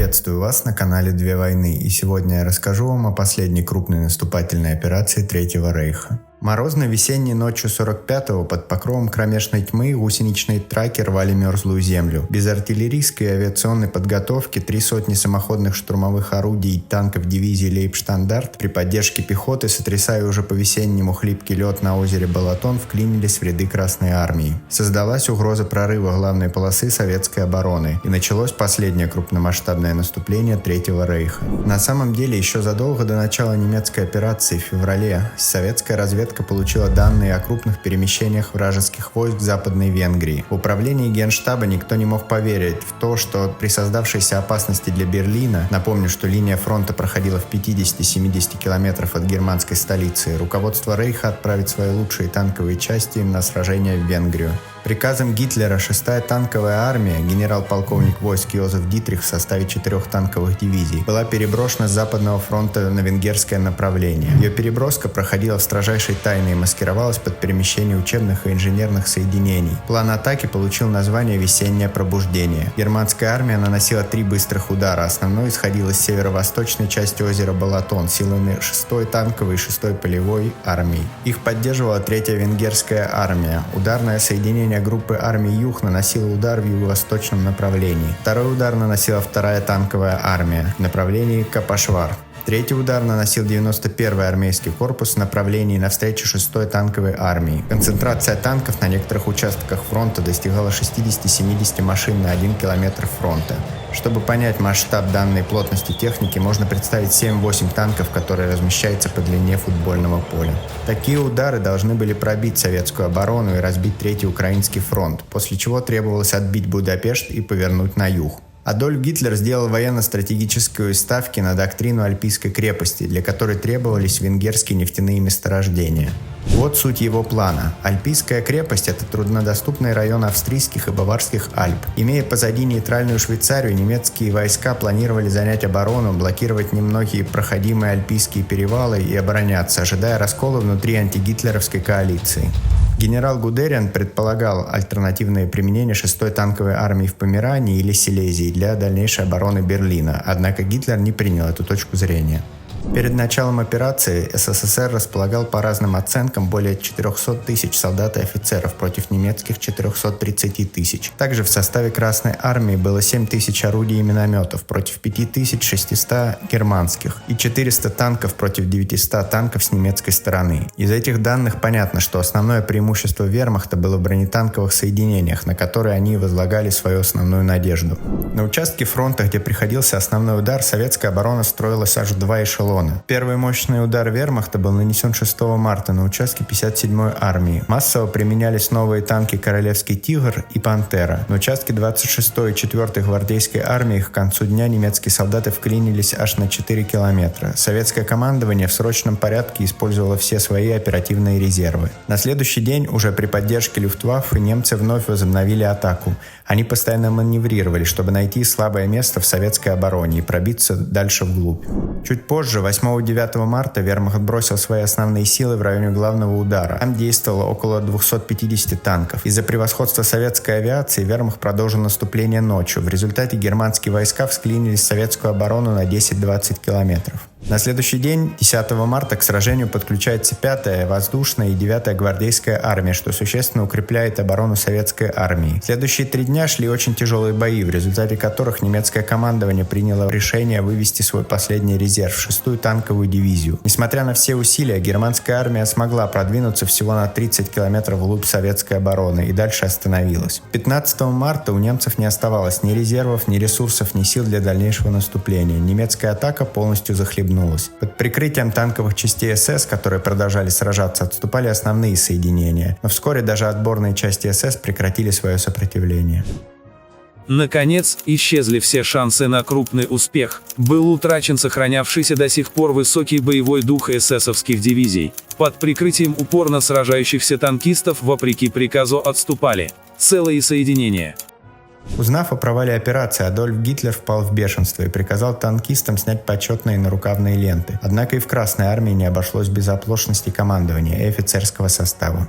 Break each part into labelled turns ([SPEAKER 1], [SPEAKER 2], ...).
[SPEAKER 1] Приветствую вас на канале «Две войны», и сегодня я расскажу вам о последней крупной наступательной операции Третьего Рейха. Морозной весенней ночью 45-го под покровом кромешной тьмы гусеничные траки рвали мерзлую землю. Без артиллерийской и авиационной подготовки 300 самоходных штурмовых орудий и танков дивизии Лейбштандарт при поддержке пехоты, сотрясая уже по-весеннему хлипкий лед на озере Балатон, вклинились в ряды Красной Армии. Создалась угроза прорыва главной полосы советской обороны, и началось последнее крупномасштабное наступление Третьего Рейха. На самом деле, еще задолго до начала немецкой операции в феврале советская разведка получила данные о крупных перемещениях вражеских войск в Западной Венгрии. В управлении Генштаба никто не мог поверить в то, что при создавшейся опасности для Берлина, напомню, что линия фронта проходила в 50-70 километров от германской столицы, руководство Рейха отправит свои лучшие танковые части на сражение в Венгрию. Приказом Гитлера 6-я танковая армия, генерал-полковник войск Йозеф Дитрих в составе 4 танковых дивизий, была переброшена с Западного фронта на венгерское направление. Ее переброска проходила в строжайшей тайне и маскировалась под перемещение учебных и инженерных соединений. План атаки получил название «Весеннее пробуждение». Германская армия наносила 3 быстрых удара. Основной исходил из северо-восточной части озера Балатон силами 6-й танковой и 6-й полевой армий. Их поддерживала 3-я венгерская армия. Ударное соединение группы армий Юг наносила удар в юго-восточном направлении. Второй удар наносила 2-я танковая армия в направлении Капашвар. Третий удар наносил 91-й армейский корпус в направлении навстречу 6-й танковой армии. Концентрация танков на некоторых участках фронта достигала 60-70 машин на 1 километр фронта. Чтобы понять масштаб данной плотности техники, можно представить 7-8 танков, которые размещаются по длине футбольного поля. Такие удары должны были пробить советскую оборону и разбить Третий Украинский фронт, после чего требовалось отбить Будапешт и повернуть на юг. Адольф Гитлер сделал военно-стратегические ставки на доктрину Альпийской крепости, для которой требовались венгерские нефтяные месторождения. Вот суть его плана. Альпийская крепость – это труднодоступный район австрийских и баварских Альп. Имея позади нейтральную Швейцарию, немецкие войска планировали занять оборону, блокировать немногие проходимые альпийские перевалы и обороняться, ожидая раскола внутри антигитлеровской коалиции. Генерал Гудериан предполагал альтернативное применение 6-й танковой армии в Померании или Силезии для дальнейшей обороны Берлина, однако Гитлер не принял эту точку зрения. Перед началом операции СССР располагал по разным оценкам более 400 тысяч солдат и офицеров против немецких 430 тысяч. Также в составе Красной армии было 7 тысяч орудий и минометов против 5600 германских и 400 танков против 900 танков с немецкой стороны. Из этих данных понятно, что основное преимущество вермахта было в бронетанковых соединениях, на которые они возлагали свою основную надежду. На участке фронта, где приходился основной удар, советская оборона строилась аж в 2 эшелона. Первый мощный удар вермахта был нанесен 6 марта на участке 57-й армии. Массово применялись новые танки «Королевский тигр» и «Пантера». На участке 26-й и 4-й гвардейской армии к концу дня немецкие солдаты вклинились аж на 4 километра. Советское командование в срочном порядке использовало все свои оперативные резервы. На следующий день, уже при поддержке Люфтваффе, немцы вновь возобновили атаку. Они постоянно маневрировали, чтобы найти слабое место в советской обороне и пробиться дальше вглубь. Чуть позже, 8-9 марта, вермахт бросил свои основные силы в районе главного удара. Там действовало около 250 танков. Из-за превосходства советской авиации вермахт продолжил наступление ночью. В результате германские войска вклинились в советскую оборону на 10-20 километров. На следующий день, 10 марта, к сражению подключается 5-я воздушная и 9-я гвардейская армия, что существенно укрепляет оборону советской армии. Следующие 3 дня шли очень тяжелые бои, в результате которых немецкое командование приняло решение вывести свой последний резерв, 6-ю танковую дивизию. Несмотря на все усилия, германская армия смогла продвинуться всего на 30 километров вглубь советской обороны и дальше остановилась. 15 марта у немцев не оставалось ни резервов, ни ресурсов, ни сил для дальнейшего наступления. Немецкая атака полностью захлебнулась. Под прикрытием танковых частей СС, которые продолжали сражаться, отступали основные соединения, но вскоре даже отборные части СС прекратили свое сопротивление.
[SPEAKER 2] Наконец, исчезли все шансы на крупный успех. Был утрачен сохранявшийся до сих пор высокий боевой дух эсэсовских дивизий. Под прикрытием упорно сражающихся танкистов, вопреки приказу, отступали целые соединения.
[SPEAKER 1] Узнав о провале операции, Адольф Гитлер впал в бешенство и приказал танкистам снять почетные нарукавные ленты. Однако и в Красной армии не обошлось без оплошности командования и офицерского состава.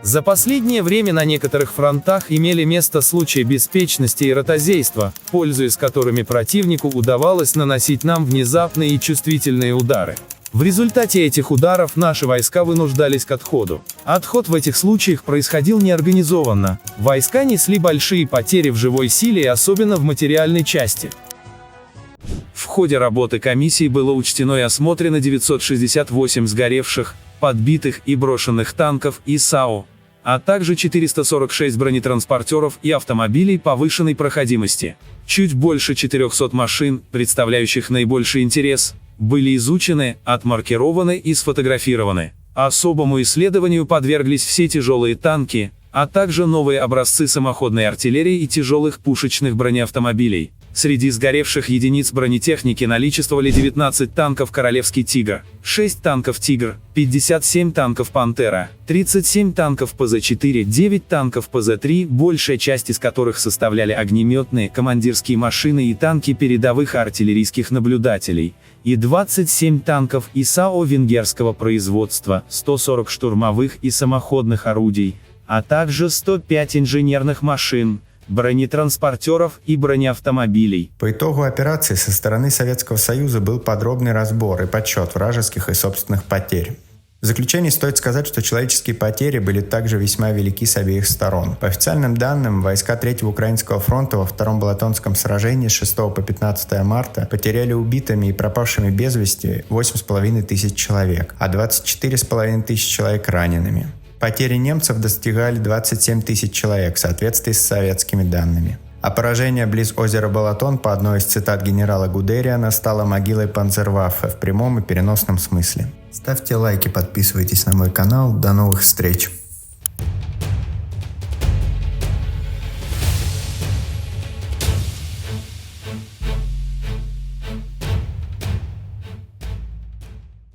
[SPEAKER 2] За последнее время на некоторых фронтах имели место случаи беспечности и ротозейства, пользуясь которыми противнику удавалось наносить нам внезапные и чувствительные удары. В результате этих ударов наши войска вынуждались к отходу. Отход в этих случаях происходил неорганизованно. Войска несли большие потери в живой силе и особенно в материальной части. В ходе работы комиссии было учтено и осмотрено 968 сгоревших, подбитых и брошенных танков и САУ, а также 446 бронетранспортеров и автомобилей повышенной проходимости. Чуть больше 400 машин, представляющих наибольший интерес, были изучены, отмаркированы и сфотографированы. Особому исследованию подверглись все тяжелые танки, а также новые образцы самоходной артиллерии и тяжелых пушечных бронеавтомобилей. Среди сгоревших единиц бронетехники наличествовали 19 танков «Королевский Тигр», 6 танков «Тигр», 57 танков «Пантера», 37 танков ПЗ-4, 9 танков ПЗ-3, большая часть из которых составляли огнеметные, командирские машины и танки передовых артиллерийских наблюдателей, и 27 танков ИСАО венгерского производства, 140 штурмовых и самоходных орудий, а также 105 инженерных машин, бронетранспортеров и бронеавтомобилей.
[SPEAKER 1] По итогу операции со стороны Советского Союза был подробный разбор и подсчет вражеских и собственных потерь. В заключение стоит сказать, что человеческие потери были также весьма велики с обеих сторон. По официальным данным, войска 3-го Украинского фронта во Втором Балатонском сражении с 6 по 15 марта потеряли убитыми и пропавшими без вести 8,5 тысяч человек, а 24,5 тысяч человек ранеными. Потери немцев достигали 27 тысяч человек в соответствии с советскими данными. А поражение близ озера Балатон, по одной из цитат генерала Гудериана, стало могилой Панцерваффе в прямом и переносном смысле. Ставьте лайки, подписывайтесь на мой канал. До новых встреч!